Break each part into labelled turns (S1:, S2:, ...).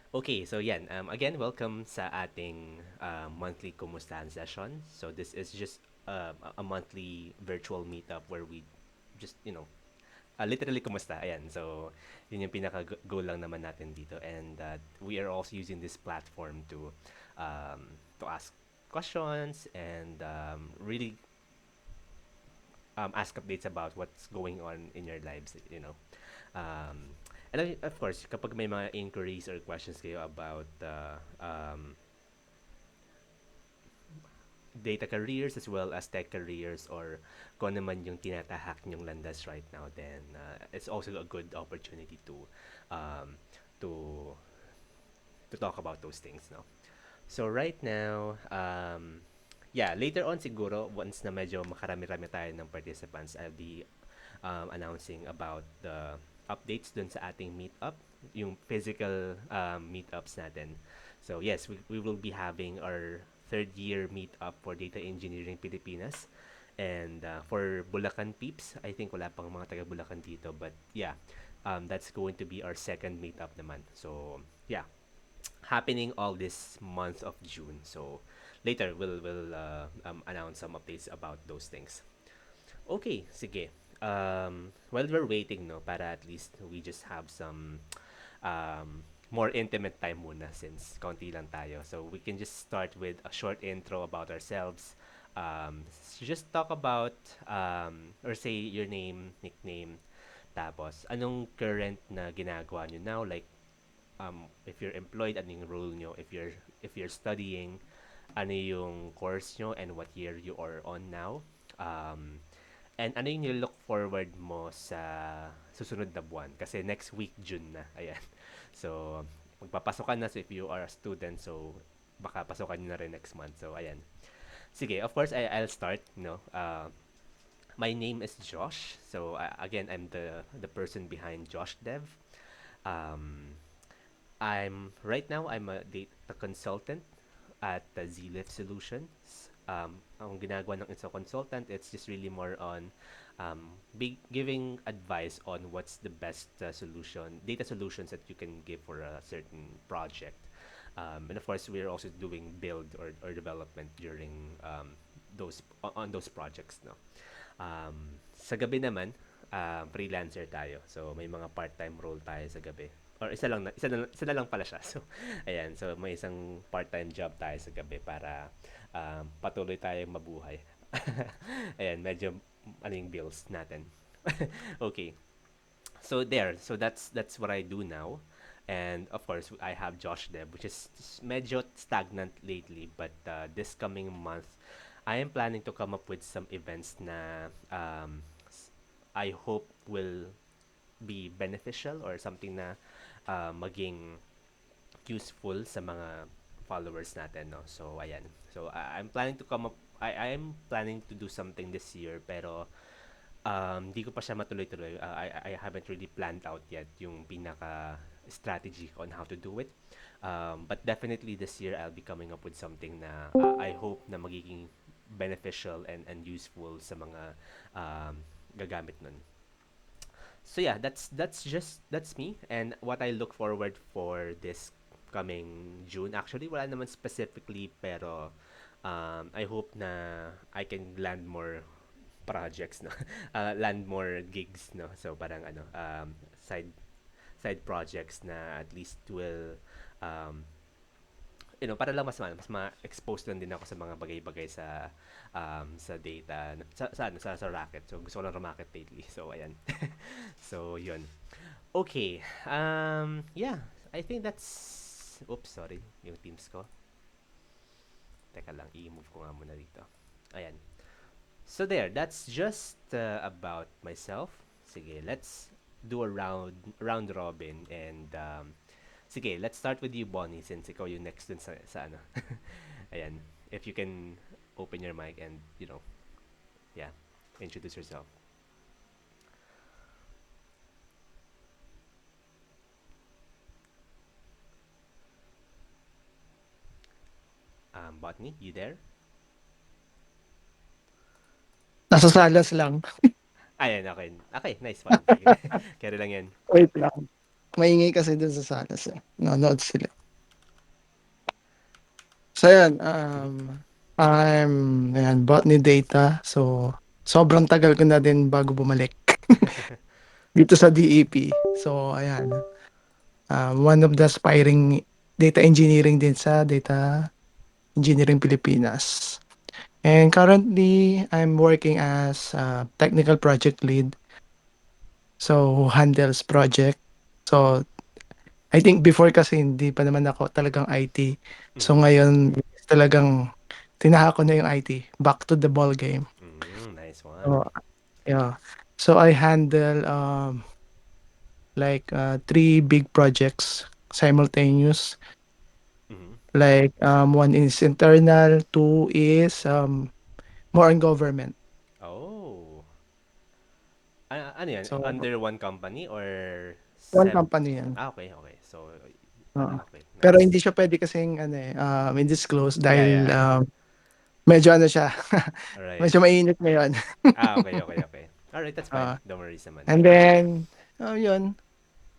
S1: Okay, so yan. Again, welcome sa ating monthly Kumustahan session. So this is just a monthly virtual meetup where we just, literally kumusta. Ayan. So yun yung pinaka-goal lang naman natin dito. And we are also using this platform to ask questions and really ask updates about what's going on in your lives. Um, and of course, kapag may mga inquiries or questions kayo about data careers as well as tech careers or kung ano man yung tinatahak nyong landas right now, then it's also a good opportunity um, to to talk about those things, no? So right now, yeah, later on siguro, once na medyo makarami-rami tayo ng participants, I'll be announcing about the updates dun sa ating meetup, yung physical meetups natin. So yes, we will be having our third year meetup for Data Engineering Pilipinas. And for Bulacan peeps, I think wala pang mga taga Bulacan dito, but yeah, that's going to be our second meetup naman. So yeah, happening all this month of June. So later we'll announce some updates about those things. Okay, sige. While we're waiting, no, para at least we just have some more intimate time muna since konti lang tayo. So we can just start with a short intro about ourselves. Just talk about or say your name, nickname, tapos anong current na ginagawa nyo now, like if you're employed, ano yung role nyo, if you're studying, ano yung course nyo and what year you are on now. Um, And ano yung look forward mo sa susunod na buwan? Kasi next week, June na. Ayan. So, magpapasok ka na. So, if you are a student, so baka pasokan nyo na rin next month. So, ayan. Sige, of course, I'll start. My name is Josh. So, again, I'm the person behind Josh Dev. Um, right now, I'm a data consultant at Zlif Solutions. Ang ginagawa ng isang consultant, it's just really more on giving advice on what's the best data solutions that you can give for a certain project. And of course, we're also doing build or development during on those projects, no. Sa gabi naman, freelancer tayo. So may mga part-time role tayo sa gabi. Or isa na lang pala siya. So ayan, so may isang part-time job tayo sa gabi para patuloy tayong mabuhay. Ayan, medyo ano yung bills natin. Okay. So there, so that's what I do now. And of course, I have Josh Deb, which is medyo stagnant lately, but this coming month, I am planning to come up with some events na I hope will be beneficial or something na maging useful sa mga followers natin, no? So ayan. So I'm planning to come up I'm planning to do something this year, pero di ko pa siya matuloy-tuloy. I haven't really planned out yet yung pinaka strategy on how to do it. But definitely this year I'll be coming up with something na I hope na magiging beneficial and useful sa mga gagamit nun. So yeah, that's me and what I look forward for this coming June. Actually, wala naman specifically, pero I hope na I can land more projects, no. Land more gigs, no. So parang side projects na at least will um para lang mas ma-expose lang din ako sa mga bagay-bagay sa data sa racket. So gusto ko lang rumakit lately. So ayan. So yun. Okay. Yeah, I think that's oops, sorry. Yung teams ko. Teka lang, i-move ko nga muna dito. Ayan. So there, that's just about myself. Sige, let's do a round robin and sige, let's start with you, Bonnie, since ikaw yung next dun sa ano. Ayan. If you can open your mic and, yeah, introduce yourself. Botany, you there?
S2: Nasa salas lang.
S1: Ayan, okay. Okay, nice, fine. Sige. Carry lang yan.
S2: Wait lang. Maingay kasi dun sa salas eh. Nanonood sila. So yan,
S1: Mhm.
S2: I'm ayan, botany data. So sobrang tagal ko na din bago bumalik dito sa DEP. So ayan, one of the aspiring data engineering din sa Data Engineering Pilipinas. And currently, I'm working as a technical project lead. So, who handles project. So, I think before kasi hindi pa naman ako talagang IT. So,
S1: Mhm.
S2: ngayon talagang tinaha ko na yung IT. Back to the ball game.
S1: Nice
S2: So,
S1: one.
S2: yeah. So, I handle like three big projects simultaneous.
S1: Mhm.
S2: Like one is internal, two is more on government.
S1: Oh. Ano yan?
S2: So,
S1: Under one company or
S2: one
S1: sev...
S2: company yan.
S1: Okay, okay. So,
S2: Oo.
S1: okay,
S2: Pero
S1: nice.
S2: hindi siya pwede kasing ano eh, i-disclose
S1: Yeah,
S2: dahil
S1: yeah.
S2: medyo ano siya,
S1: Alright.
S2: medyo mainit ngayon.
S1: Okay, okay, okay. Alright, that's fine.
S2: Ah,
S1: Don't worry naman.
S2: and then, yun.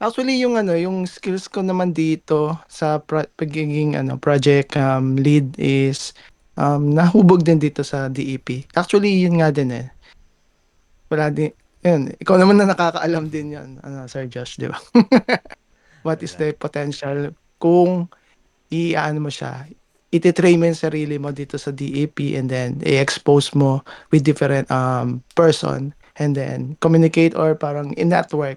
S2: Actually, yung ano, yung skills ko naman dito sa pagiging ano, project lead is nahubog din dito sa DEP. Actually, yun nga din eh. Wala din, yun. Ikaw naman na nakakaalam din yan, ano, Sir Josh, di ba? What is
S1: Wala.
S2: the potential kung i-ano mo siya, ititrain mo yung sarili mo dito sa DAP and then i-expose mo with different person and then communicate or parang in-network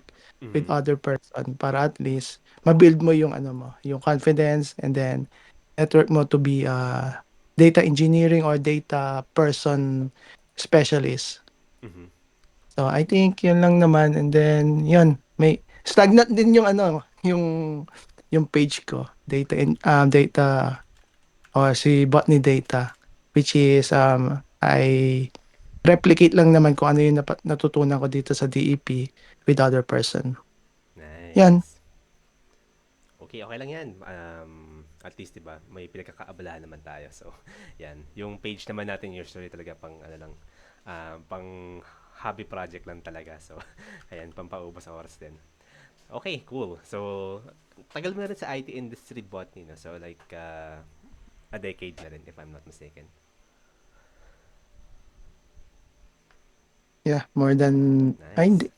S2: with
S1: Mhm.
S2: other person para at least ma-build mo yung ano mo, yung confidence and then network mo to be data engineering or data person specialist.
S1: Mhm.
S2: So I think yun lang naman and then yun, may stagnant din yung ano, yung page ko, data or si Botany Data, which is I replicate lang naman kung ano yung natutunan ko dito sa DEP with other person. Yan.
S1: Nice. Okay, okay lang yan. At least, di ba, may pinagkakaabalahan naman tayo. So, yan. Yung page naman natin usually talaga pang, ano lang, pang hobby project lang talaga. So, ayan, pampaubos sa oras din. Okay, cool. So, tagal mo na rin sa IT industry botany, no? So, like, a decade na rin, if I'm not mistaken.
S2: Yeah, more than
S1: Nice.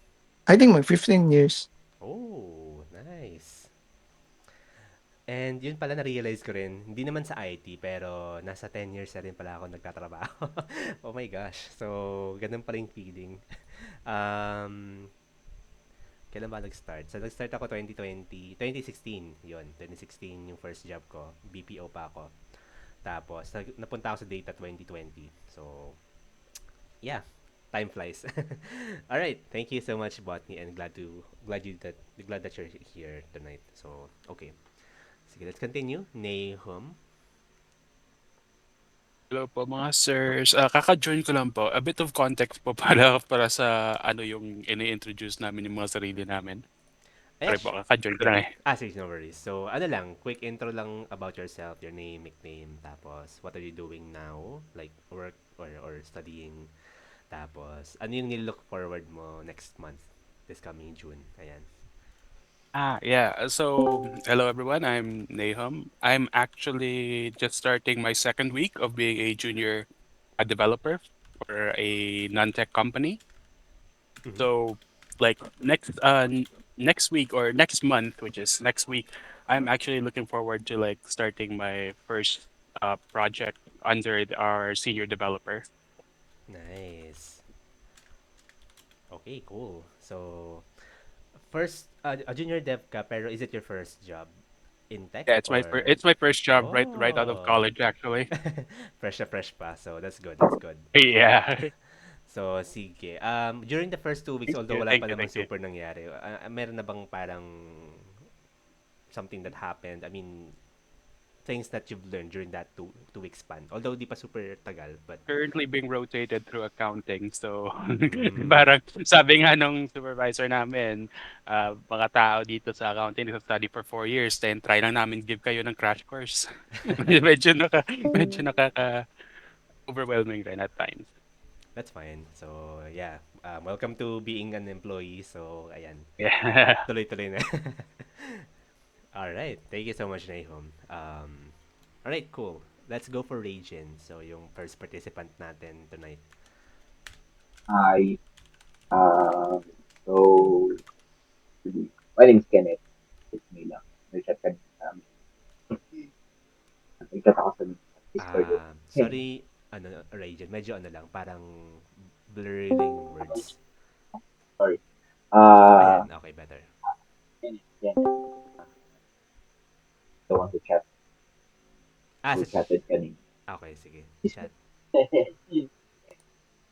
S2: I think my 15 years.
S1: Oh, nice. And yun pala na-realize ko rin, hindi naman sa IT, pero nasa 10 years na rin pala ako nagtatrabaho. Oh my gosh. So, ganun pala yung feeling. Um, Kailan ba nag-start? So, nag-start ako 2016. Yun, 2016 yung first job ko. BPO pa ako. Tapos, napunta ako sa data 2020. So, yeah, time flies. All right, thank you so much, Botany, and glad that you're here tonight. So, okay. Sige, let's continue. Nahum.
S3: Hello po mga sirs. Kaka-join ko lang po. A bit of context po para sa ano yung ini-introduce namin yung mga sarili namin. Sorry
S1: Ash.
S3: po, kaka-join ko lang eh.
S1: Sige, no worries. So, ano lang, quick intro lang about yourself, your name, nickname, tapos what are you doing now? Like, work or studying. Tapos, ano yung nilook forward mo next month, this coming June? Ayan.
S3: Yeah. So, hello everyone. I'm Nahum. I'm actually just starting my second week of being a junior developer for a non-tech company.
S1: Mm-hmm.
S3: So, like next week or next month, which is next week, I'm actually looking forward to like starting my first project under our senior developer.
S1: Nice. Okay, cool. So, first, a junior dev ka, pero is it your first job in tech
S3: Yeah,
S1: or...
S3: it's my first job right out of
S1: Oh,
S3: college actually.
S1: fresh na fresh pa. So, that's good, that's good.
S3: Yeah.
S1: So, sige. During the first 2 weeks,
S3: Thank
S1: although
S3: you,
S1: wala
S3: thank
S1: pa
S3: you,
S1: namang
S3: thank you.
S1: super nangyari, meron na bang parang something that happened? I mean, things that you've learned during that two week span. Although di pa super tagal, but
S3: Currently being rotated through accounting. So,
S1: mm,
S3: parang sabi nga nung supervisor namin, mga tao dito sa accounting study for 4 years, then try lang namin give kayo ng crash course. medyo naka, medyo nakaka-overwhelming rin at times.
S1: That's fine. So, yeah. Welcome to being an employee. So, ayan.
S3: Yeah.
S1: Tuloy-tuloy na. Alright. Thank you so much, Nahom. Alright, cool. Let's go for Ragin. So, yung first participant natin tonight.
S4: Hi. Uh, so, my name's Kenneth. It's me lang. Nag-chat ka um, nag-chat ako sa Discord.
S1: Sorry, Ragin. Medyo lang, parang blurry lang yung words.
S4: Sorry.
S1: Ayan, okay, better.
S4: Kenneth. The one
S1: Ah,
S4: who chatted kanina.
S1: okay, sige. Chat.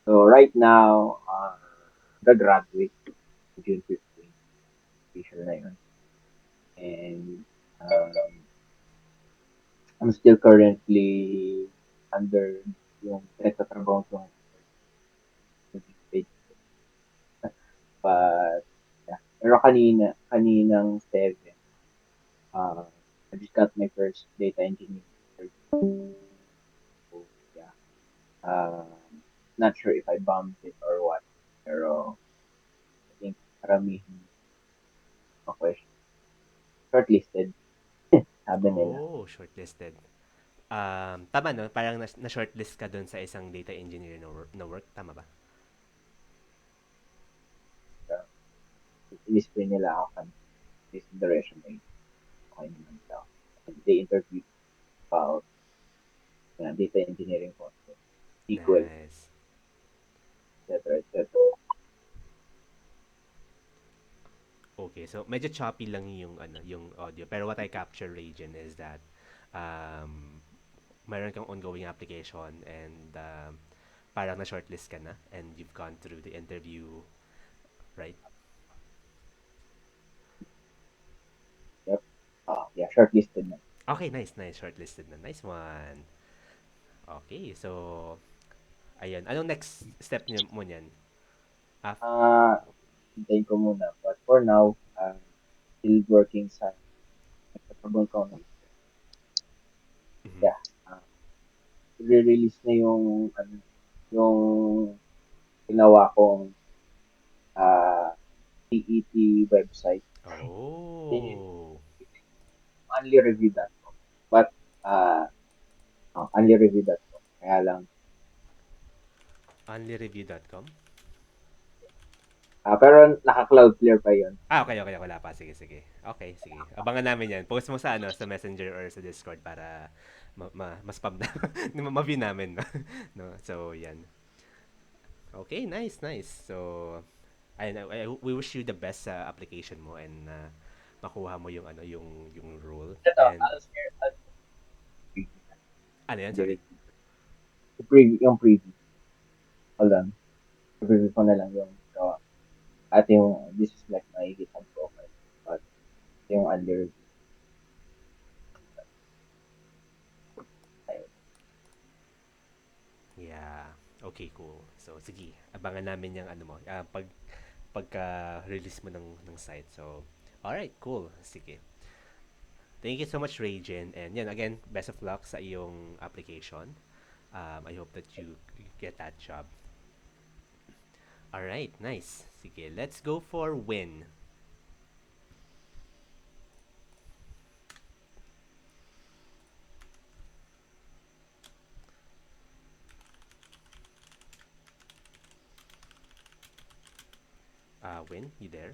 S4: So, right now, graduate June 15. Official na yun. And, I'm still currently under yung pinagtatrabaho ko but yeah. Pero kaninang 7, I just got my first data engineering. So, yeah. Not sure if I bumped it or what. Pero I think karamihan ng question shortlisted, sabi nila.
S1: Oh, shortlisted. Tama no? Parang na-shortlist ka dun sa isang data engineer na work. Tama ba?
S4: So, in-display nila ako this in the resume. Okay naman daw. And they interviewed about data engineering concept, SQL,
S1: Nice.
S4: etc. etc.
S1: Okay, so medyo choppy lang yung audio. Pero what I capture, Ragin, is that um, mayroon kang ongoing application and parang na-shortlist ka na and you've gone through the interview, right?
S4: Yep. Yeah, shortlisted na.
S1: Okay, nice, nice. Shortlisted na. Nice one. Okay, so, ayun. Anong next step mo niyan?
S4: Hintayin ko muna. But for now, still working sa nagtatrabaho ko ng
S1: Mhm.
S4: yeah. I-release na yung ginawa kong CET website.
S1: Oh.
S4: Only review that po. But, only review that po. Kaya lang,
S1: Onlyreview.com?
S4: pero naka-cloud clear pa yun.
S1: Okay, okay. Wala pa. Sige, sige. Okay, sige. Abangan namin yan. Post mo sa Messenger or sa Discord para ma-spam na. Ma-view namin, no? No? So, yan. Okay, nice, nice. So, we wish you the best sa application mo and makuha mo yung role.
S4: Ito,
S1: And,
S4: I'll share. I'll preview na.
S1: ano yan? Sorry.
S4: Yung preview. Hold on. Preview ko na lang yung gawa. At yung, this is like my GitHub profile. But, yung under review. Ayun.
S1: Yeah. Okay, cool. So, sige. Abangan namin yung ano mo. Pagka-release mo ng site. So, alright, cool. Sige. Thank you so much, Ragin. And yan, again, best of luck sa iyong application. I hope that you get that job. Alright, nice. Sige, let's go for Win. Win, you there?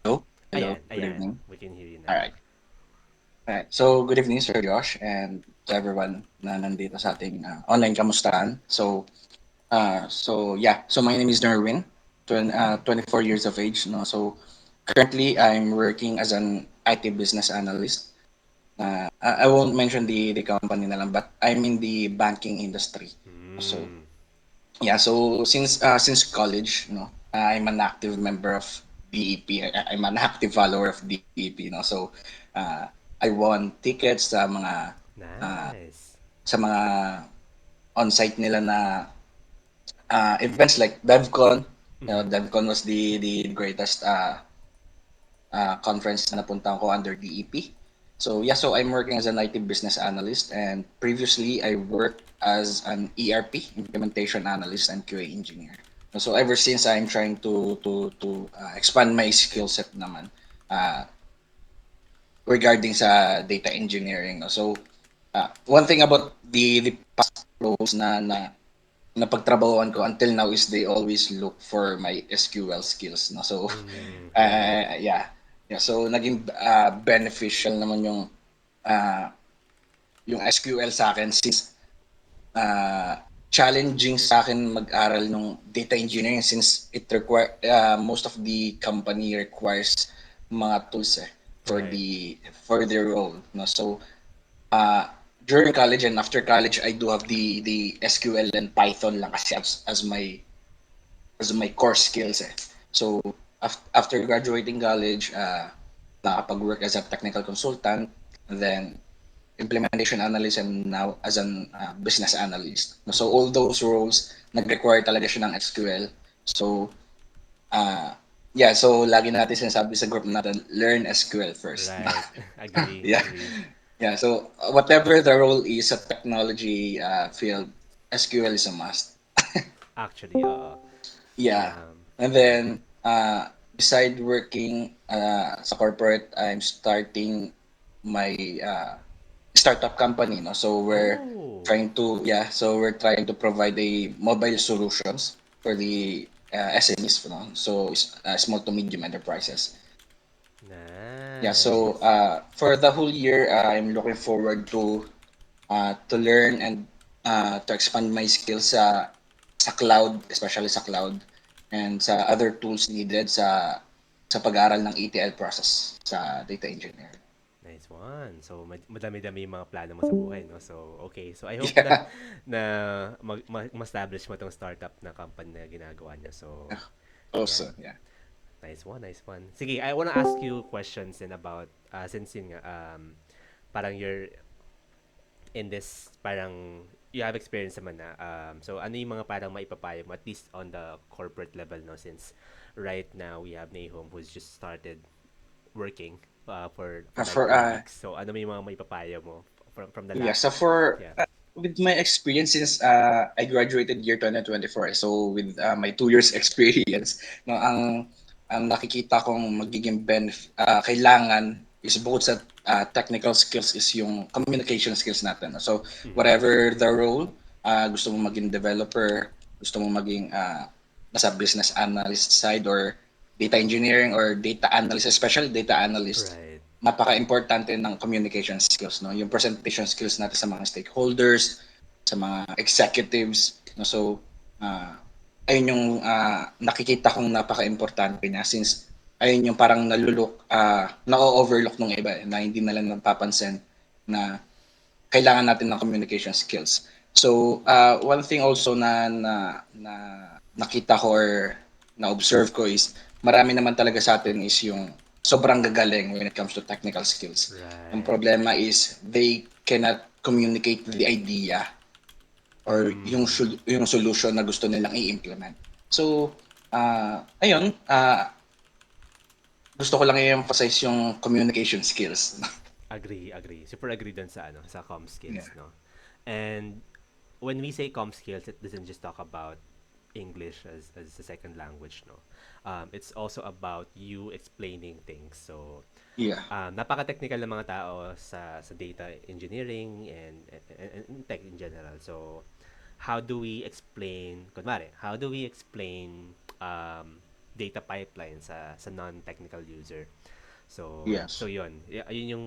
S5: Hello. Hello.
S1: Ayan,
S5: Good
S1: ayan.
S5: evening.
S1: We can hear you
S5: All
S1: now.
S5: right. All right. So, good evening, Sir Josh, and to everyone na nandito sa ating online kamustahan. So yeah. So my name is Nerwin, 24 years of age. No. So currently, I'm working as an IT business analyst. I won't mention the company na lang, but I'm in the banking industry. So
S1: Hmm.
S5: yeah. So since college, no, I'm an active member of DEP. I'm an active follower of DEP. No, so uh, I won tickets uh,
S1: Nice.
S5: sa mga on-site nila na events like DevCon. You know,
S1: Mhm.
S5: DevCon was the greatest conference na napuntahan ko under DEP. So yeah, so I'm working as an IT business analyst, and previously I worked as an ERP implementation analyst and QA engineer. So ever since I'm trying to expand my skill set naman uh, regarding sa data engineering. No? So one thing about the past roles na napagtrabahoan ko until now is they always look for my SQL skills. No? So
S1: Right.
S5: yeah, yeah. So naging beneficial naman uh, yung SQL sa akin since uh, challenging sa akin mag-aral ng data engineering since most of the company requires mga tools for
S1: Right.
S5: the role, no. So uh, during college and after college I do have the SQL and Python lang kasi as my core skills So after graduating college, nakapag-work as a technical consultant, and then implementation analyst, and now as an business analyst. So
S1: Mhm.
S5: all those roles nag-require talaga siya ng SQL. So uh, yeah, so lagi natin sinasabi sa group natin, learn SQL first.
S1: Right. Agree,
S5: Yeah.
S1: agree.
S5: Yeah, so whatever the role is sa technology field, SQL is a must.
S1: Actually,
S5: Yeah.
S1: um,
S5: And
S1: yeah.
S5: then beside working sa corporate, I'm starting my startup company, no. So
S1: Oh,
S5: we're trying to provide a mobile solutions for the SMEs, no. So small to medium enterprises. Yeah, so
S1: nice.
S5: for the whole year, I'm looking forward to learn and to expand my skills sa cloud, especially sa cloud, and sa other tools needed sa pag-aaral ng ETL process sa data engineer.
S1: Nice one. So, madami-dami yung mga plano mo sa buhay, no? So, okay. So, I hope na
S5: Yeah.
S1: na ma-establish mo tong startup na company na ginagawa niya. So, yan.
S5: Also, yeah.
S1: Nice one, nice one. Sige, I wanna ask you questions then about, since yun nga, parang you're in this, parang, you have experience naman na, so, ano yung mga parang maipapayo mo, at least on the corporate level, no? Since, right now, we have Nahom who's just started working for like
S5: For
S1: 2 weeks. So ano may mga maipapayo mo from the
S5: Yeah,
S1: last
S5: so for
S1: yeah.
S5: with my experience since I graduated year 2024, so with my 2 years experience, no, ang nakikita kong magiging kailangan is both sa technical skills is yung communication skills natin. No? So
S1: Mhm.
S5: whatever the role, gusto mo maging developer, gusto mo maging nasa business analyst side or data engineering or data analyst, especially data analyst,
S1: Right.
S5: napaka-importante ng communication skills, no? Yung presentation skills natin sa mga stakeholders, sa mga executives, no? So, ayun yung nakikita kong napaka-importante niya since ayun yung parang na-overlook ng iba na hindi na lang napapansin na kailangan natin ng communication skills. So, one thing also na nakita ko or na-observe ko is marami naman talaga sa atin is yung sobrang gagaling when it comes to technical skills. Ang
S1: Right.
S5: problema is they cannot communicate the idea or
S1: Mm.
S5: yung solution na gusto nilang i-implement. So, ayun, gusto ko lang i-emphasize yung communication skills.
S1: Agree, agree. Super agree dun sa ano, sa com
S5: Yeah.
S1: skills, no. And when we say com skills, it doesn't just talk about English as a second language, no. It's also about you explaining things. So,
S5: Yeah.
S1: napaka-technical ng mga tao sa data engineering and tech in general. So, how do we explain, kunwari, how do we explain data pipeline sa non-technical user? So
S5: Yes.
S1: yun. Yun yung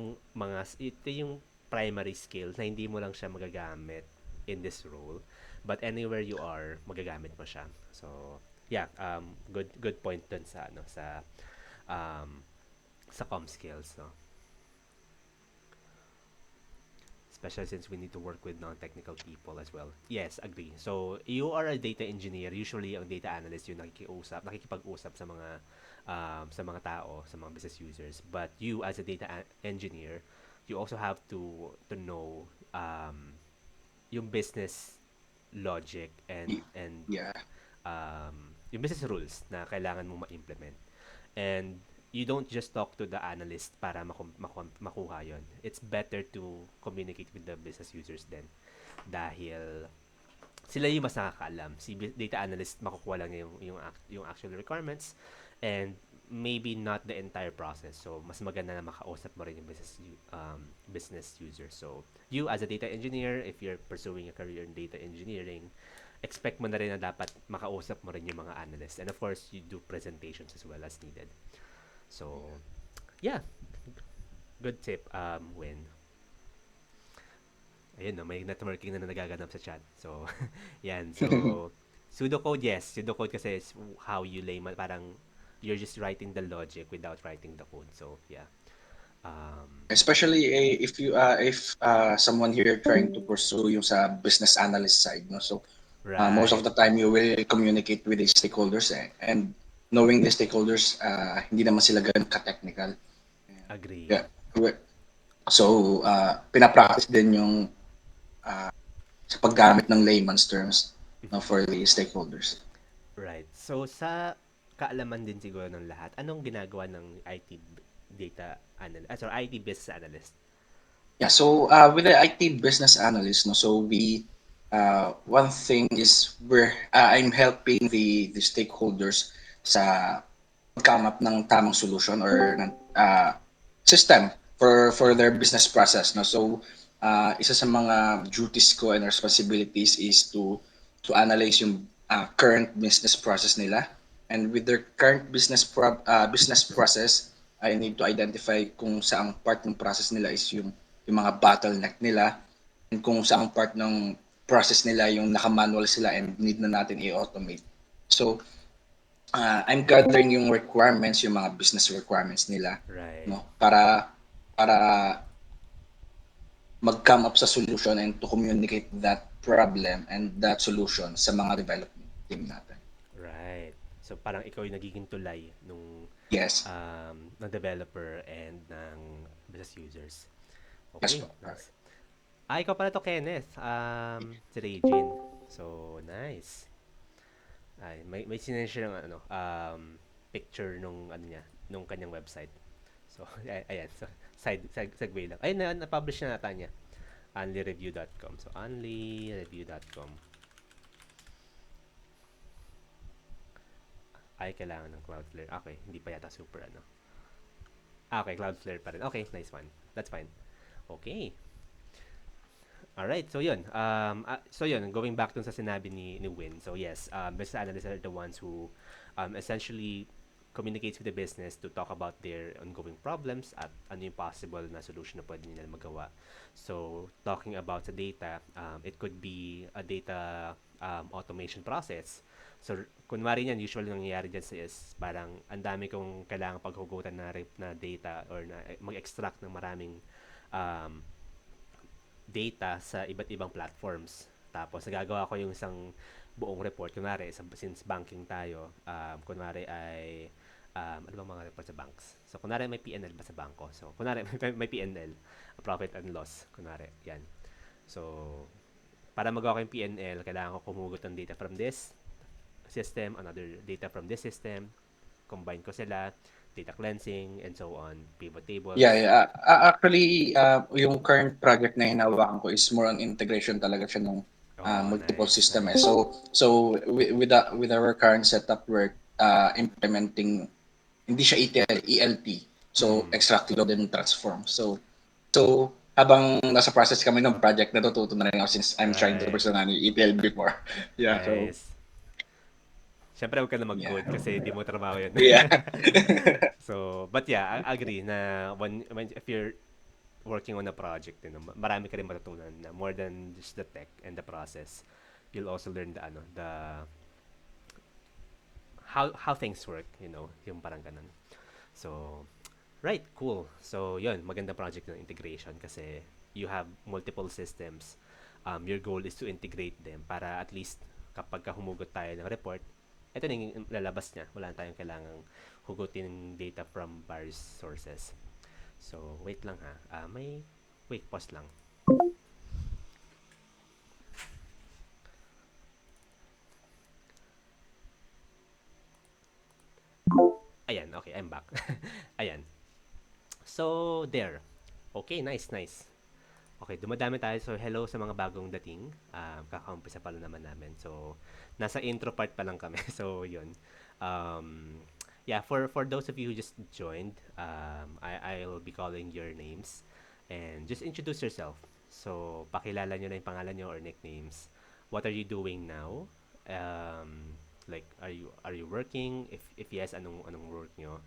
S1: ito yung primary skill na hindi mo lang siya magagamit in this role. But anywhere you are, magagamit mo siya. So, yeah, good point dun sa ano um sa com skills, no. Especially since we need to work with non-technical people as well. Yes, agree. So, you are a data engineer. Usually, ang data analyst yung nakikipag-usap sa mga tao, sa mga business users. But you, as a engineer, you also have to know yung business logic
S5: Y-
S1: and
S5: Yeah.
S1: yung business rules na kailangan mo ma-implement. And you don't just talk to the analyst para makuha yon. It's better to communicate with the business users then. Dahil sila yung mas nakakaalam. Si data analyst makukuha lang yung actual requirements and maybe not the entire process. So, mas maganda na makausap mo rin yung business user. So, you as a data engineer, if you're pursuing a career in data engineering, expect mo na rin na dapat makausap mo rin yung mga analysts. And of course, you do presentations as well as needed. So, yeah. Good tip, Win. Ayun, no, may networking na nagaganap sa chat. So, yan. So, pseudocode, yes. Pseudocode kasi is how you layman, parang you're just writing the logic without writing the code. So, yeah.
S5: Especially if someone here trying to pursue yung sa business analyst side, no? So most of
S1: Right.
S5: the time you will communicate with the stakeholders, and knowing the stakeholders, hindi naman sila ganun ka-technical.
S1: Agree.
S5: Yeah. So pinapractice din yung sa paggamit ng layman's terms, no, for the stakeholders.
S1: Right. So, sa kaalaman din siguro ng lahat, anong ginagawa ng IT data analyst, sorry, IT business analyst?
S5: Yeah, so with the IT business analyst, no, so we one thing is I'm helping the stakeholders sa come up ng tamang solution or ng system for their business process, no. So isa sa mga duties ko and responsibilities is to analyze yung current business process nila, and with their current business process, I need to identify kung saang part ng process nila is yung mga bottleneck nila, and kung saang part ng process nila yung naka-manual sila and need na natin i-automate. So I'm gathering yung requirements, yung mga business requirements nila,
S1: Right.
S5: no, para mag-come up sa solution and to communicate that problem and that solution sa mga development team natin.
S1: Right. So, parang ikaw yung nagiging tulay nung
S5: Yes.
S1: ng developer and ng business users.
S5: Yes
S1: Okay,
S5: po.
S1: nice. Ikaw pala to, Kenneth. Si Regine. So, nice. Ay, may sineshare ng picture nung ano niya, nung kanyang website. So, ayan. So, segue lang. Ay, na-publish na nata niya. Onlyreview.com. So, onlyreview.com. Ay, kailangan ng Cloudflare. Okay, hindi pa yata super ano. Okay, Cloudflare pa rin. Okay, nice one. That's fine. Okay. Alright, so yun. Going back dun sa sinabi ni Win. So yes, business analysts are the ones who essentially communicates with the business to talk about their ongoing problems at ano yung possible na solution na pwede nila magawa. So, talking about the data, it could be a data automation process. So, kunwari niyan, usually nangyayari dyan is parang ang dami kong kailangang paghugutan na data or na mag-extract ng maraming um, data sa iba't ibang platforms. Tapos, nagagawa ko yung isang buong report. Kunwari, since banking tayo, kunwari ay, ano bang mga report sa banks? So, kunwari may P&L ba sa bangko? So, kunwari may P&L, profit and loss. Kunwari, yan. So, para magawa ko yung P&L, kailangan ko kumugot ng data from this system, another data from this system, combine ko sila, data cleansing, and so on, pivot tables.
S5: Yeah. Actually, yung current project na hinahawakan ko is more on integration talaga siya ng multiple
S1: Nice,
S5: system.
S1: nice.
S5: So with our current setup, we're implementing, hindi siya ETL, ELT. So extract, load, and transform. So habang nasa process kami ng project, natututo na rin ako since I'm trying to
S1: Right.
S5: personally ETL before. Yeah. So
S1: Nice. Siyempre, huwag ka na mag-code
S5: yeah.
S1: kasi di mo trabaho yun.
S5: Yeah.
S1: So, but yeah, I agree na if you're working on a project, marami ka rin matutunan na more than just the tech and the process. You'll also learn the how things work, yung parang ganun. So, right, cool. So, yun, maganda project ng integration kasi you have multiple systems. Your goal is to integrate them para at least kapag humugot tayo ng report, ito na yung lalabas niya. Wala tayong kailangang hugutin data from various sources. So, wait lang ha. Wait, pause lang. Ayan, okay, I'm back. Ayan. So, there. Okay, nice, nice. Okay, dumadami tayo. So, hello sa mga bagong dating. Kakaumpisa pa lang naman namin. So, nasa intro part pa lang kami. So, yun. Yeah, for those of you who just joined, I'll be calling your names. And just introduce yourself. So, pakilala nyo na yung pangalan nyo or nicknames. What are you doing now? Like, are you working? If yes, anong work nyo?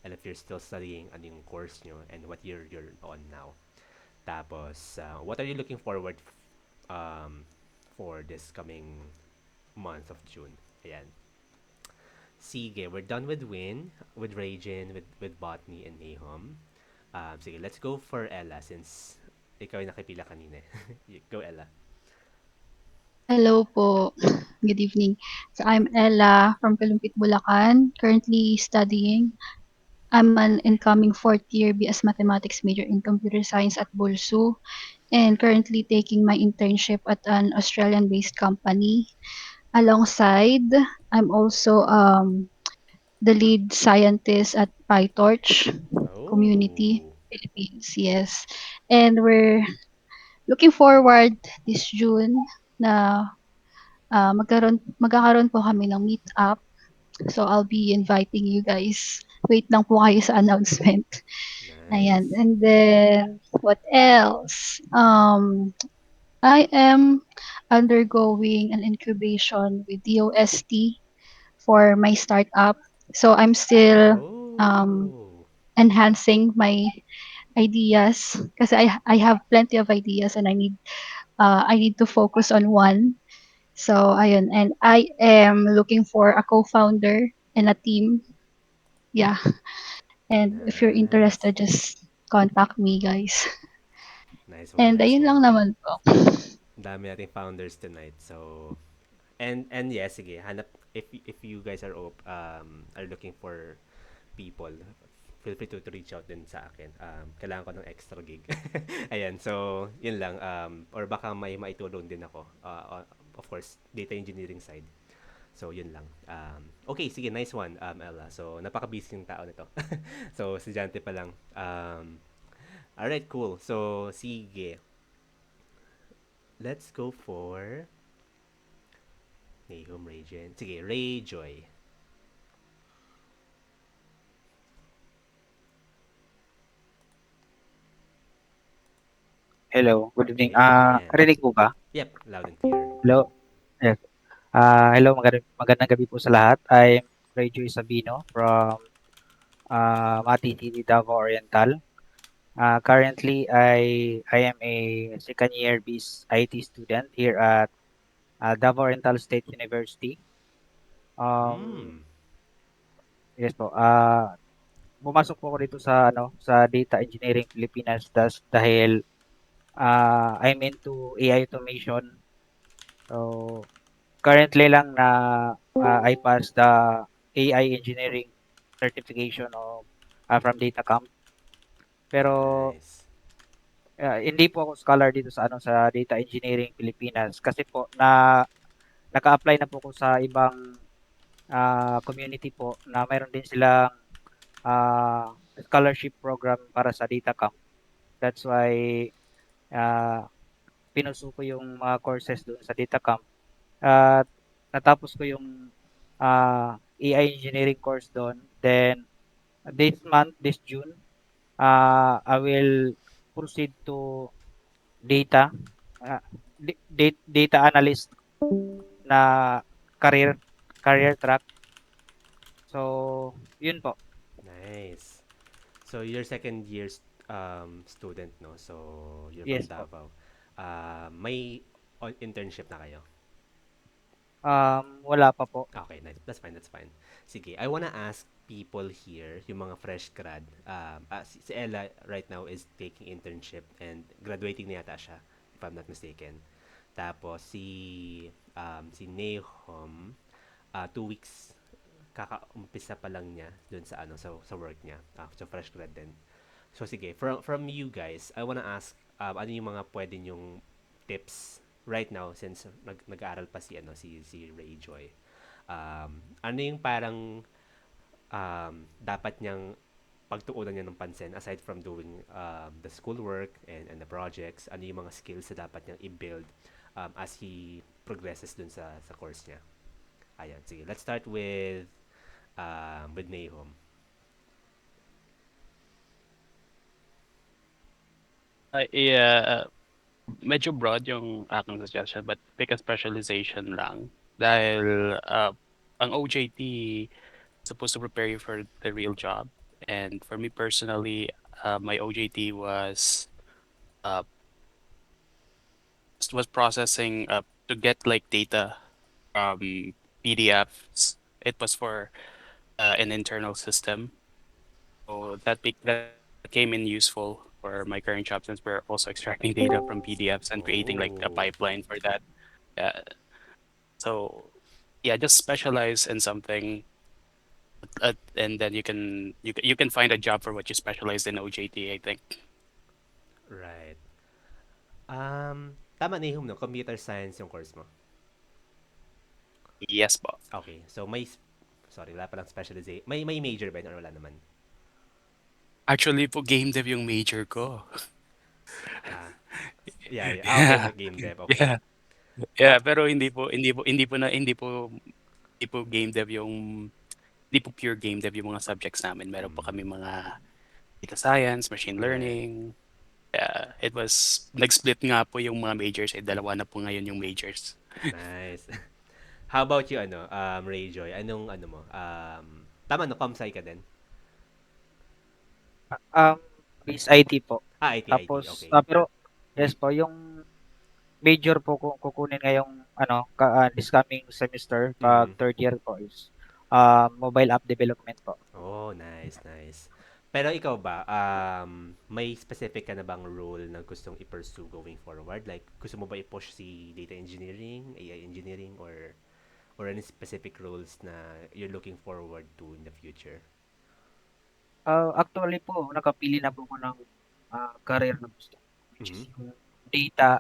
S1: And if you're still studying, ano yung course nyo? And what year you're on now? Tapos, what are you looking forward for this coming month of June? Ayan. Sige, we're done with Win, with Ragin, with Botany, and Nahum. Sige, let's go for Ella since ikaw yung nakipila kanina. Go, Ella.
S6: Hello po. Good evening. So I'm Ella from Kalumpit, Bulacan, currently studying. I'm an incoming fourth year BS Mathematics major in Computer Science at BULSU and currently taking my internship at an Australian-based company. Alongside, I'm also the lead scientist at PyTorch community
S1: Oh,
S6: Philippines. Yes. And we're looking forward this June na magkakaroon po kami ng meet-up. So, I'll be inviting you guys. Wait lang po kayo sa announcement. Ayan.
S1: nice.
S6: And then, what else? I am undergoing an incubation with DOST for my startup. So, I'm still um,
S1: Oh,
S6: enhancing my ideas kasi I have plenty of ideas and I need to focus on one. So, ayun. And I am looking for a co-founder and a team. Yeah. And if you're
S1: nice.
S6: interested, just contact me, guys.
S1: Nice one,
S6: And
S1: nice
S6: ayun
S1: one.
S6: lang naman po.
S1: Ang dami nating founders tonight. So, and yes, sige, hanap if you guys are looking for people, feel free to reach out din sa akin. Kailangan ko ng extra gig. Ayan, so, yun lang. Or baka may maitulong din ako. Of course, data engineering side. So, yun lang. Okay, sige, nice one, Ella. So, napaka-busy yung tao nito. So, estudyante pa lang. Alright, cool. So, sige. Let's go for Nahum Rayjen. Sige, Rayjoy.
S7: Hello, good evening.
S1: Okay, ayan.
S7: Rinig po ba?
S1: Yep, loud and clear.
S7: Hello. Yes. Hello, magandang gabi po sa lahat. I'm Rayjoy Sabino from Mati City, Davao Oriental. Currently, I am a second year BIS IT student here at Davao Oriental State University. Um,
S1: Hmm,
S7: yes po. Pumasok po ako dito sa sa Data Engineering Pilipinas dahil I'm into AI automation. So currently lang na I passed the AI engineering certification of from Datacamp. Pero
S1: nice.
S7: hindi po ako scholar dito sa sa Data Engineering Pilipinas kasi po na naka-apply na po ako sa ibang community po na mayroon din silang scholarship program para sa Datacamp. That's why uh, pinuso ko yung mga courses doon sa Datacamp at natapos ko yung AI engineering course doon. Then this June, I will proceed to data, uh, data analyst na career career track. So, yun po.
S1: Nice. So, you're second year student, no? So, you're from
S7: Yes po.
S1: Davao. May internship na kayo?
S7: Wala pa po.
S1: Okay, nice. That's fine, that's fine. Sige, I wanna ask people here, yung mga fresh grad. Si Ella right now is taking internship and graduating na yata siya, if I'm not mistaken. Tapos si Nahom, 2 weeks kakaumpisa pa lang niya dun sa sa work niya. So fresh grad din. So sige, from you guys, I wanna ask ano yung mga pwede nyong tips right now since nag-aaral pa si Rayjoy. Ano yung parang dapat niyang pagtuunan niya ng pansin aside from doing the schoolwork and the projects, ano yung mga skills na dapat niyang i-build as he progresses dun sa course niya. Ayan, sige. Let's start with Nahom.
S3: Yeah, medyo broad yung aking suggestion, but pick a specialization lang. Dahil ang OJT supposed to prepare you for the real job. And for me personally, my OJT uh, was processing to get like data from PDFs. It was for an internal system. So that came in useful for my current job since we're also extracting data from PDFs and creating like a
S1: Oh,
S3: pipeline for that. Uh, so yeah, just specialize in something, and then you can find a job for what you specialize in OJT, I think.
S1: right. Tama Nahom, no? Computer science yung course mo.
S3: Yes, po.
S1: Okay, so sorry, wala palang specialization. May major ba yun or wala naman?
S3: Actually po, game dev yung major ko.
S1: Ah, yeah. Okay,
S3: Yeah.
S1: game dev. Okay.
S3: Yeah. Yeah, pero hindi po game dev hindi po pure game dev yung mga subjects namin. Meron po kami mga data science, machine
S1: Right.
S3: learning. Yeah, nag-split nga po yung mga majors, dalawa na po ngayon yung majors.
S1: Nice. How about you, Rayjoy? Anong ano mo? Tama, no? Comsci ka din?
S7: Um, Base IT po.
S1: IT.
S7: Tapos,
S1: Okay.
S7: pero yes po, yung major po kung kukunin ngayong this coming semester, pag
S1: Mm.
S7: third year po is mobile app development po.
S1: Oh, nice. Pero ikaw ba, may specific ka na bang role na gustong i-pursue going forward? Like, gusto mo ba i-push si data engineering, AI engineering, or any specific roles na you're looking forward to in the future?
S7: Actually po, nakapili na po ko ng career na gusto ko, which is
S1: Mhm.
S7: yung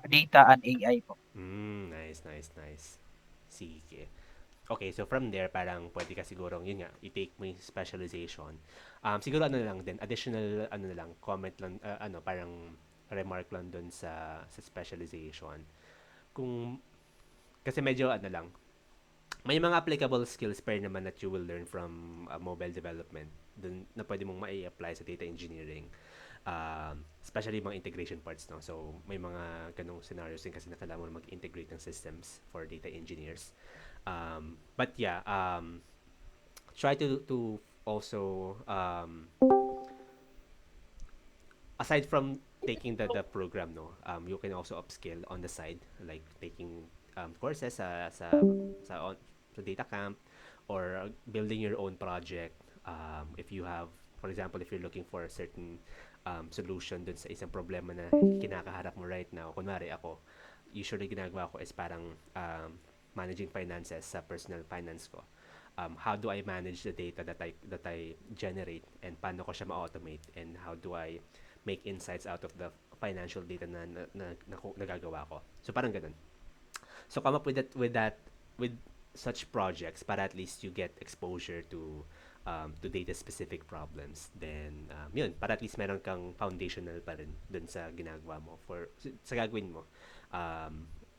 S7: data and AI po.
S1: Nice. Sige. Okay, so from there, parang pwede ka sigurong, yun nga, i-take mo yung specialization. Siguro ano na lang din, additional, ano na lang, comment lang, parang remark lang dun sa specialization. Kung, kasi medyo, lang, may mga applicable skills pa rin naman that you will learn from mobile development dun na pwede mong mai-apply sa data engineering. Especially mga integration parts, no? So, may mga ganong scenarios din kasi na kailangan mo mag-integrate ng systems for data engineers. But yeah, try to also aside from taking the program, no, you can also upskill on the side, like taking courses sa data camp, or building your own project. If you have, for example, if you're looking for a certain solution dun sa isang problema na kinakaharap mo right now, kunwari ako, usually ginagawa ko is parang managing finances sa personal finance ko. How do I manage the data that I generate, and paano ko siya ma-automate, and how do I make insights out of the financial data na nagagawa ko. So parang ganun. So come up with such projects para at least you get exposure to data specific problems. Then yun, para at least meron kang foundational pa rin dun sa ginagawa mo sa gagawin mo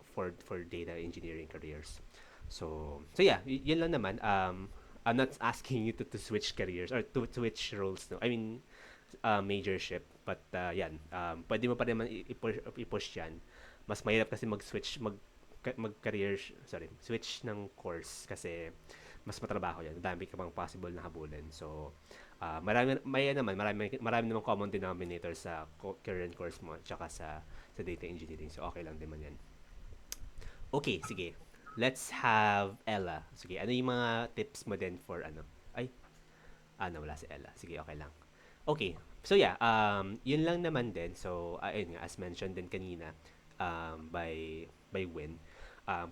S1: for data engineering careers. So yeah, yun lang naman. I'm not asking you to switch careers or to switch roles, no. I mean, majorship, but yan, pwede mo pa rin naman i-push yan. Mas mahirap kasi mag-career, switch ng course kasi mas matrabaho yan. Dami ka pang possible na habulin. So, marami naman common denominator sa current course mo tsaka sa data engineering. So, okay lang din man yan. Okay, sige. Let's have Ella. Sige, ano yung mga tips mo din for wala si Ella. Sige, okay lang. Okay. So yeah, yun lang naman din. So, ayun nga, as mentioned din kanina, by Win,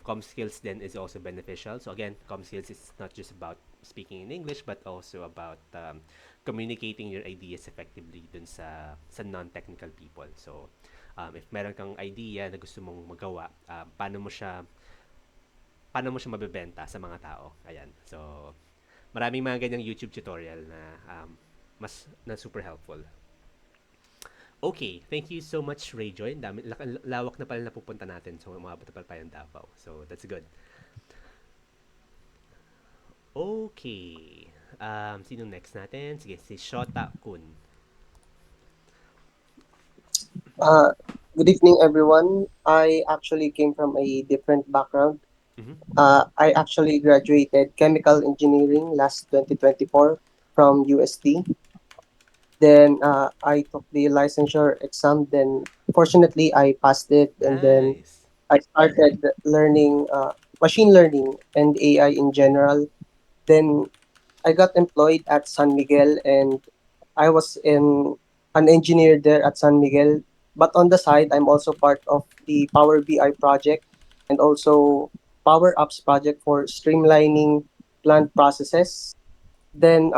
S1: com skills then is also beneficial. So again, com skills is not just about speaking in English, but also about communicating your ideas effectively dun sa non-technical people. So, if meron kang idea na gusto mong magawa, paano mo siya mabebenta sa mga tao. Ayan. So, Maraming mga ganyang YouTube tutorial na super helpful. Okay, thank you so much, Rayjoy. Lawak na pala napupunta natin. So, umabot na pala tayo ng Davao. So, that's good. Okay. Sino next natin? Sige, si Shota Kun.
S8: Uh, Good evening, everyone. I actually came from a different background.
S1: Mhm.
S8: I actually graduated chemical engineering last 2024 from UST. Then I took the licensure exam. Then fortunately, I passed it, and then
S1: Nice.
S8: I started learning machine learning and AI in general. Then I got employed at San Miguel, and I was an engineer there at San Miguel. But on the side, I'm also part of the Power BI project and also Power Apps project for streamlining plant processes. Then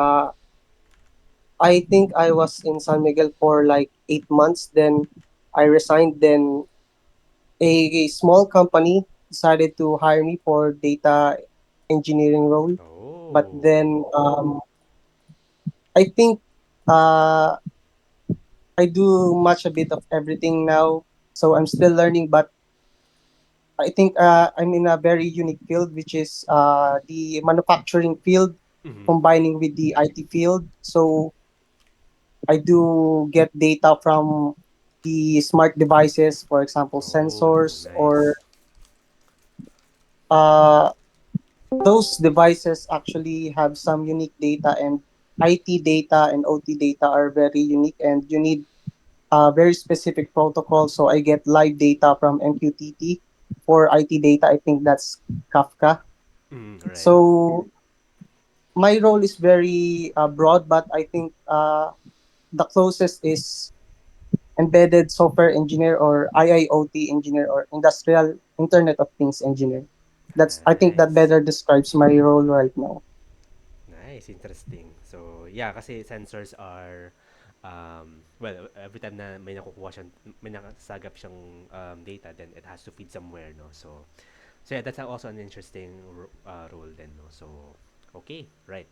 S8: I think I was in San Miguel for like 8 months. Then I resigned. Then a small company decided to hire me for data engineering role. But
S1: Oh.
S8: then I think uh, I do much a bit of everything now. So I'm still learning, but I think I'm in a very unique field, which is the manufacturing field
S1: Mhm.
S8: combining with the IT field. So I do get data from the smart devices, for example,
S1: Oh,
S8: sensors, or
S1: nice.
S8: uh, those devices actually have some unique data, and IT data and OT data are very unique, and you need a very specific protocol. So I get live data from MQTT. For IT data, I think that's Kafka.
S1: Right.
S8: So my role is very broad, but I think the closest is embedded software engineer or IIoT engineer or industrial Internet of Things engineer. I think that
S1: Nice.
S8: better describes my role right now.
S1: Nice, interesting. So, yeah, kasi sensors are well, every time na may nakukuha siyang may nakasagap siyang data, then it has to feed somewhere, no? So yeah, that's also an interesting role then, no? So, okay, right.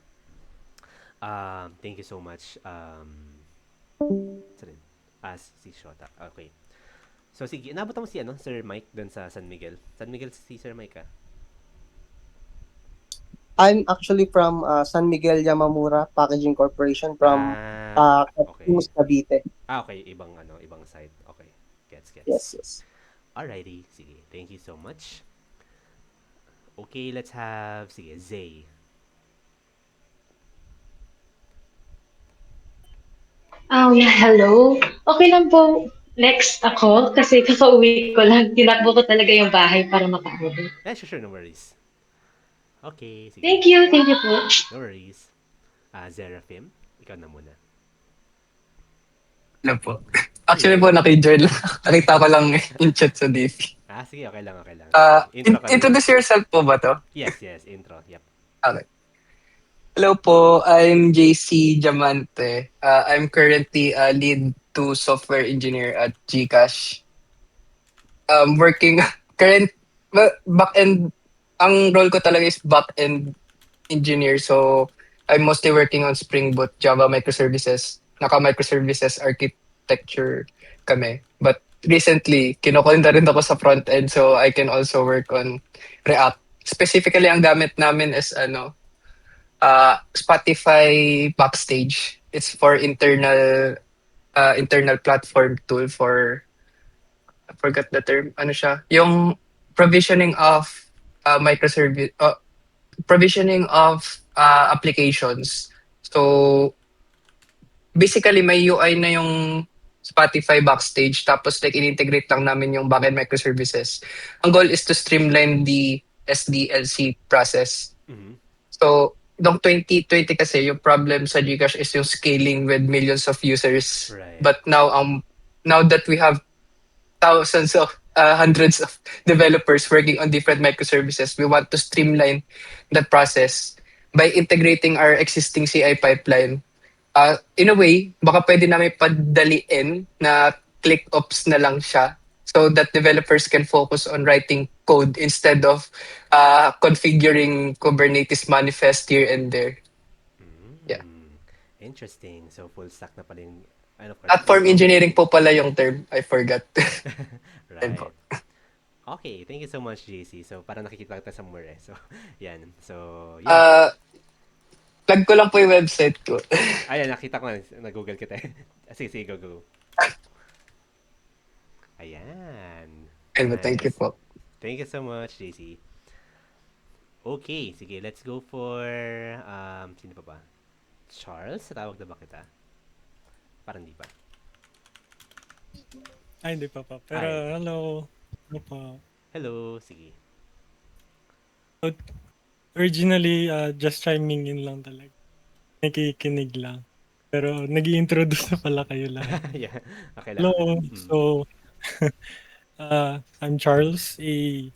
S1: Thank you so much. Sorry. Si Shota. Okay. So, sige, inabot mo si Sir Mike dun sa San Miguel. San Miguel si Sir Mike, ah?
S8: I'm actually from San Miguel Yamamura Packaging Corporation from
S1: Okay.
S8: Cavite, Cavite.
S1: Okay, ibang site. Okay. Gets.
S8: Yes, yes.
S1: Alrighty, sige. Thank you so much. Okay, let's have, sige, Zay.
S9: Yeah, hello. Okay lang po. Next ako kasi kakauwi ko lang. Tinakbo ko talaga yung bahay para makauwi.
S1: Sure, no worries. Okay, sige.
S9: Thank you po.
S1: No worries. Zeraphim, ikaw na muna.
S5: Ano po? Actually po, naki-join lang. Nakita ko lang in chat sa DP.
S1: Sige, okay lang. Sige, intro ka na lang.
S5: Introduce yourself po ba to?
S1: Yes, intro. Yep.
S5: Okay. Hello po, I'm JC Diamante. I'm currently a lead to software engineer at GCash. Working current back-end, ang role ko talaga is back-end engineer. So I'm mostly working on Spring Boot, Java microservices. Naka-microservices architecture kami. But recently, kinukonda rin ako sa front-end so I can also work on React. Specifically, ang gamit namin is Spotify Backstage. It's for internal platform tool for, I forgot the term, ano siya, yung provisioning of microservice, provisioning of applications. So basically may UI na yung Spotify Backstage tapos like in-integrate lang namin yung backend microservices. Ang goal is to streamline the SDLC process.
S1: Mm-hmm.
S5: So noong 2020 kasi yung problem sa GCash is yung scaling with millions of users.
S1: Right.
S5: But now that we have thousands of hundreds of developers working on different microservices, we want to streamline that process by integrating our existing CI pipeline. In a way, baka pwede namin padaliin na click ops na lang siya so that developers can focus on writing code instead of configuring Kubernetes manifest here and there.
S1: Interesting. So full stack na pala yung and of course
S2: Platform
S1: we'll
S2: engineering po pala yung term. I forgot. Ayun po.
S1: right. Okay, thank you so much, JC. So, parang nakikita kita somewhere eh. So, yan. So, yeah.
S2: Plug ko lang po yung website ko.
S1: Ayan, nakita ko na. Nag-google kita eh. Sige, sige, go, go. Ayan.
S2: Ayun po, thank you
S1: Nice.
S2: po.
S1: Thank you so much, JC. Okay, sige, let's go for, sino pa ba? Charles, tawag na ba kita? Parang di pa.
S10: Ay, hindi pa pa. Pero,
S1: Ay.
S10: hello. Ano po?
S1: Hello, sige.
S10: Originally, just chiming in lang talaga. Nakikinig lang. Pero, nag-i-introduce na pala kayo lahat.
S1: Yeah, okay lang.
S10: Hello.
S1: Mm.
S10: So, I'm Charles, a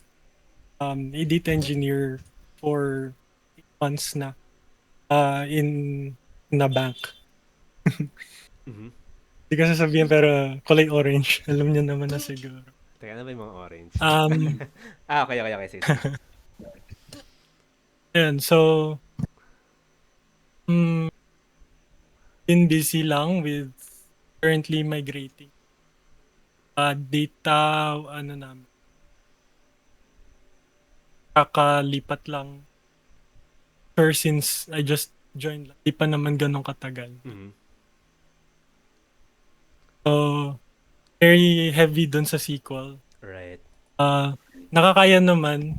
S10: data engineer for 8 months na in a bank.
S1: Mhm.
S10: Hindi ko sasabihin pero kulay orange. Alam niyo naman na siguro.
S1: Teka, ano ba yung mga orange? Okay, sige.
S10: Yan, so, been busy lang with currently migrating data, ano namin, kakalipat lang. Sure, since I just joined lang, di pa naman ganun katagal.
S1: Mhm.
S10: So, very heavy dun sa SQL.
S1: Right.
S10: Nakakaya naman.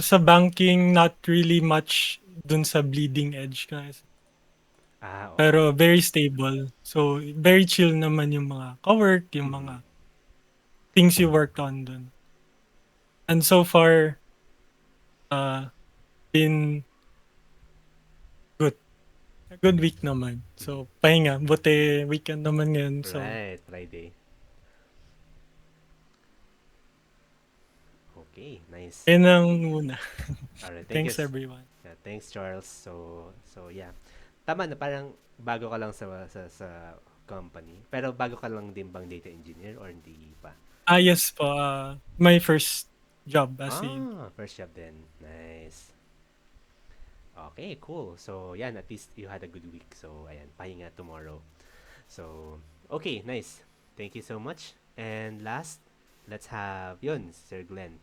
S10: Sa banking, not really much dun sa bleeding edge.
S1: Oo.
S10: Pero very stable. So, very chill naman yung mga ka-work, yung mga things you worked on dun. And so far, been good. A good week naman. So, pahinga. Buti weekend naman ngayon. So,
S1: Right, Friday. Okay, nice.
S10: yun ang muna.
S1: Alright, thank
S10: Thanks
S1: you.
S10: everyone.
S1: Yeah, thanks, Charles. So yeah. Tama na, parang bago ka lang sa company. Pero bago ka lang din bang data engineer or hindi pa?
S10: Yes po. My first job as a...
S1: First job then. Nice. Okay, cool. So, yan, at least you had a good week. So, ayan, pahinga tomorrow. So, okay, nice. Thank you so much. And last, let's have, Sir Glenn.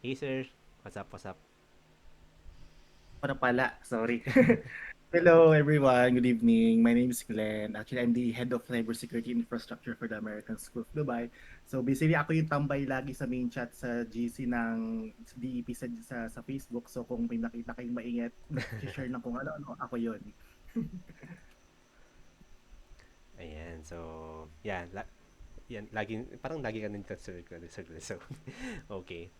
S1: Hey, sir. What's up, what's up?
S11: Para pala, sorry. Hello everyone, good evening. My name is Glenn. Actually, I'm the head of cybersecurity infrastructure for the American School of Dubai. So basically, ako yung tambay lagi sa main chat sa GC ng DEP sa Facebook. So kung may nakita kayong maingat, share ng kung ano, ako yun.
S1: Ayan, so, yan, parang lagi ka nandito, sir Glenn. So, okay.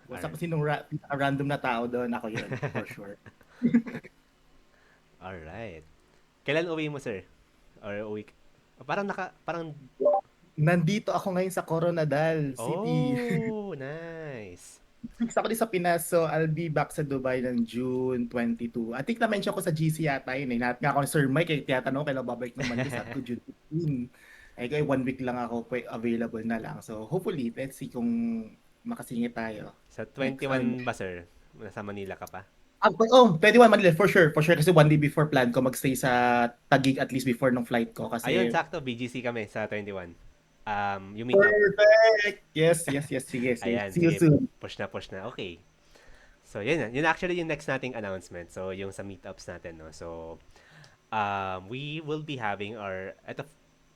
S11: Basta kung sinong random na tao doon, ako yun, for sure.
S1: Alright. Kailan uwi mo, sir? Or uwi parang
S11: Nandito ako ngayon sa Coronadal City.
S1: Oh, nice.
S11: Fix ako din sa Pinas, so I'll be back sa Dubai ng June 22. I think na-mention ko sa GC yata yun eh. Lahat nga ako ni Sir Mike, tinatanong kailan babalik naman sa ko June 15. Kaya 1 week lang ako available na lang. So hopefully, let's see kung makasingit tayo.
S1: Sa 21 ba, sir? Nasa Manila ka pa?
S11: 21 Manila, for sure. For sure, kasi 1 day before plan ko magstay sa Taguig at least before ng flight ko. Kasi...
S1: Ayun, sakto. BGC kami sa 21. You meet up.
S11: Perfect! Yes. Sige.
S1: Ayan,
S11: See you
S1: sige.
S11: soon.
S1: Push na. Okay. So, yun actually yung next nating announcement. So, yung sa meetups natin, no? So, we will be having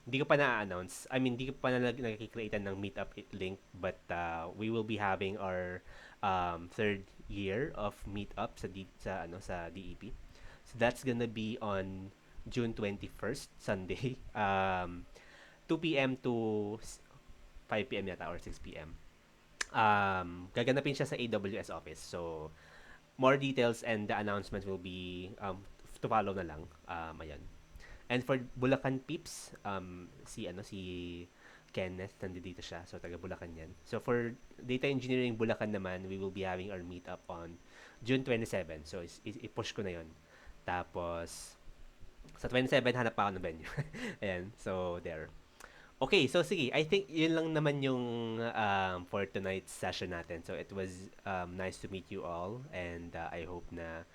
S1: hindi ko pa na-announce. I mean, hindi ko pa na nakikreatean ng meetup link, but we will be having our third year of meetup sa DEP. So that's gonna be on June 21st, Sunday. 2 p.m. to 5 p.m. yata or 6 p.m. Gaganapin siya sa AWS office. So more details and the announcement will be to follow na lang. Ayan. And for Bulacan peeps, si Kenneth, nandito siya. So, taga Bulacan yan. So, for Data Engineering Bulacan naman, we will be having our meetup on June 27. So, i-push ko na yon. Tapos, sa 27, hanap pa ako ng venue. Ayan. So, there. Okay, so sige, I think yun lang naman yung for tonight's session natin. So it was nice to meet you all, and I hope na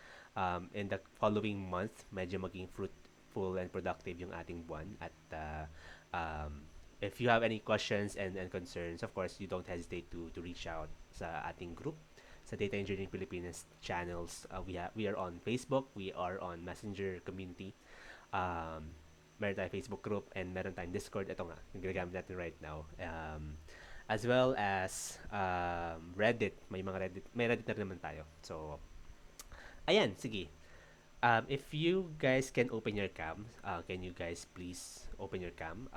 S1: in the following month medyo maging fruitful and productive yung ating buwan. At if you have any questions and concerns, of course, you don't hesitate to reach out sa ating group sa Data Engineering Pilipinas channels. We are on Facebook, we are on Messenger community. Meron tayong Facebook group, and meron tayong Discord. Ito nga, yung ginagamit natin right now. As well as Reddit. May Reddit na rin naman tayo. So, ayan, sige. If you guys can open your cam, can you guys please open your cam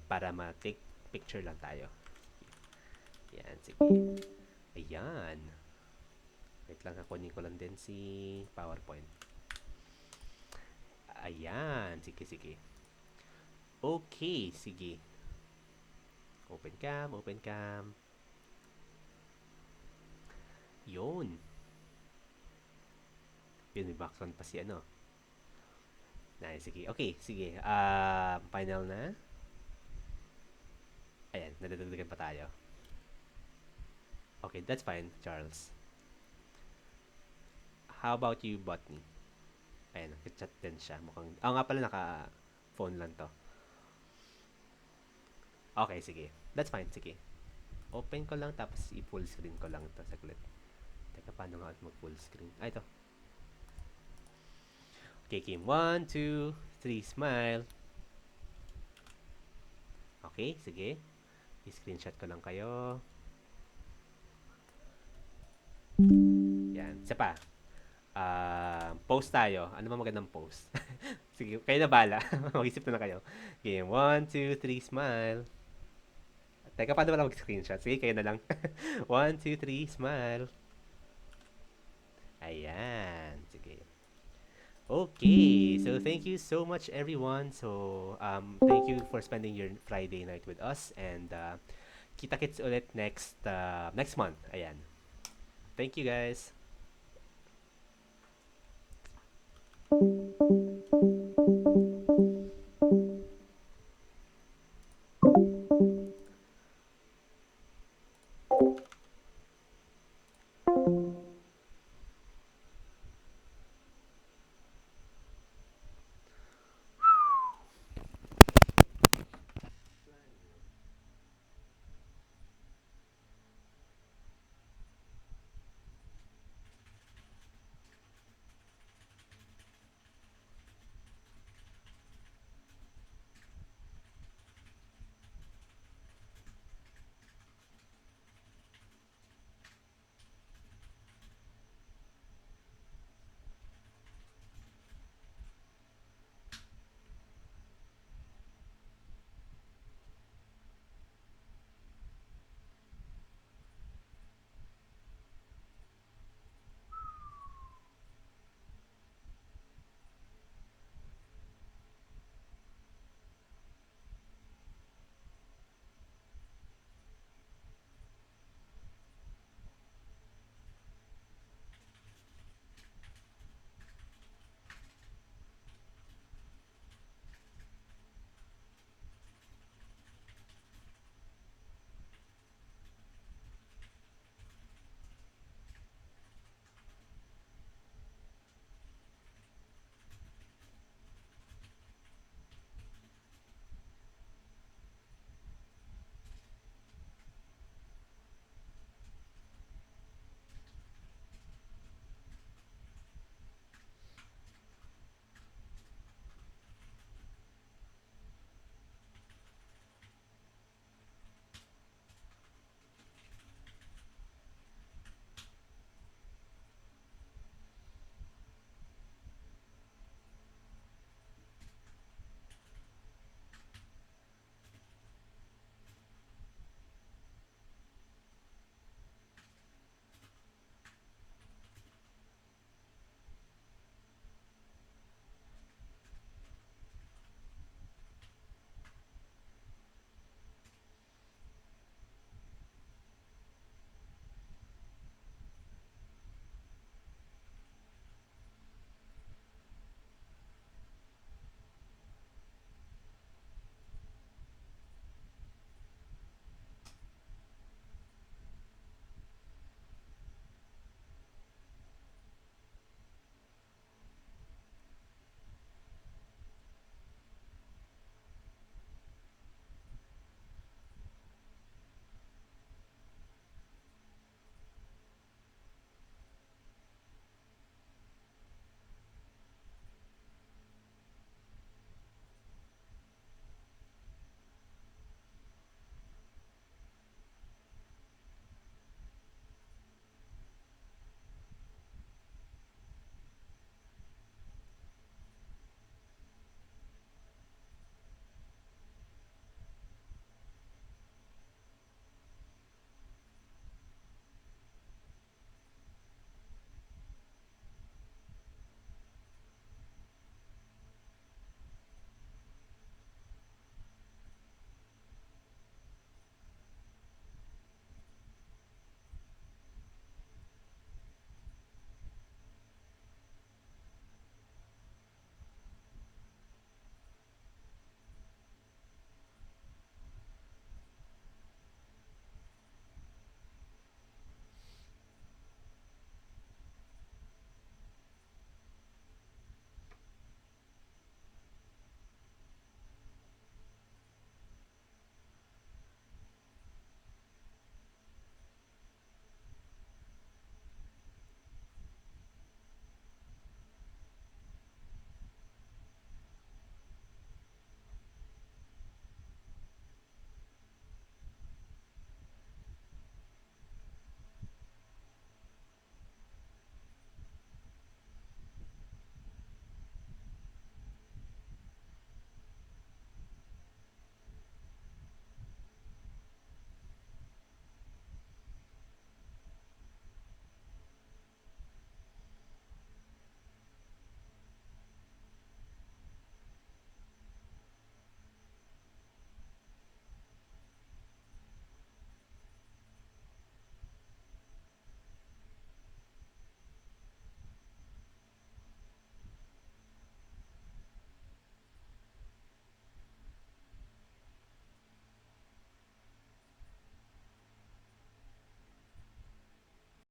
S1: para ma-take picture lang tayo. Ayan, sige. Ayan. Wait lang, kunin ko lang din si PowerPoint. Ayan, sige. Okay, sige. Open cam. Yun. Yun, may background pa si ano. Nice, sige. Okay, sige. Final na. Ayan, nadadagdagan pa tayo. Okay, that's fine, Charles. How about you, Botany? Ayan, nag-chat din siya. Mukhang, nga pala, naka-phone lang to. Okay, sige. That's fine, sige. Open ko lang, tapos i-full screen ko lang to saglit. Teka, paano nga mag-full screen? Ito. Okay, Kim. 1, 2, 3, smile. Okay, sige. I-screenshot ko lang kayo. Yan. Isa pa. Post tayo. Ano ba magandang post? Sige, kayo na bala. Mag-isip na kayo. Okay, 1, 2, 3, smile. Teka, paano ba lang mag-screenshot? Sige, kayo na lang. 1, 2, 3, smile. Ayan. Sige. Okay. So, thank you so much, everyone. So, thank you for spending your Friday night with us. And, kita-kits ulit next month. Ayan. Thank you, guys.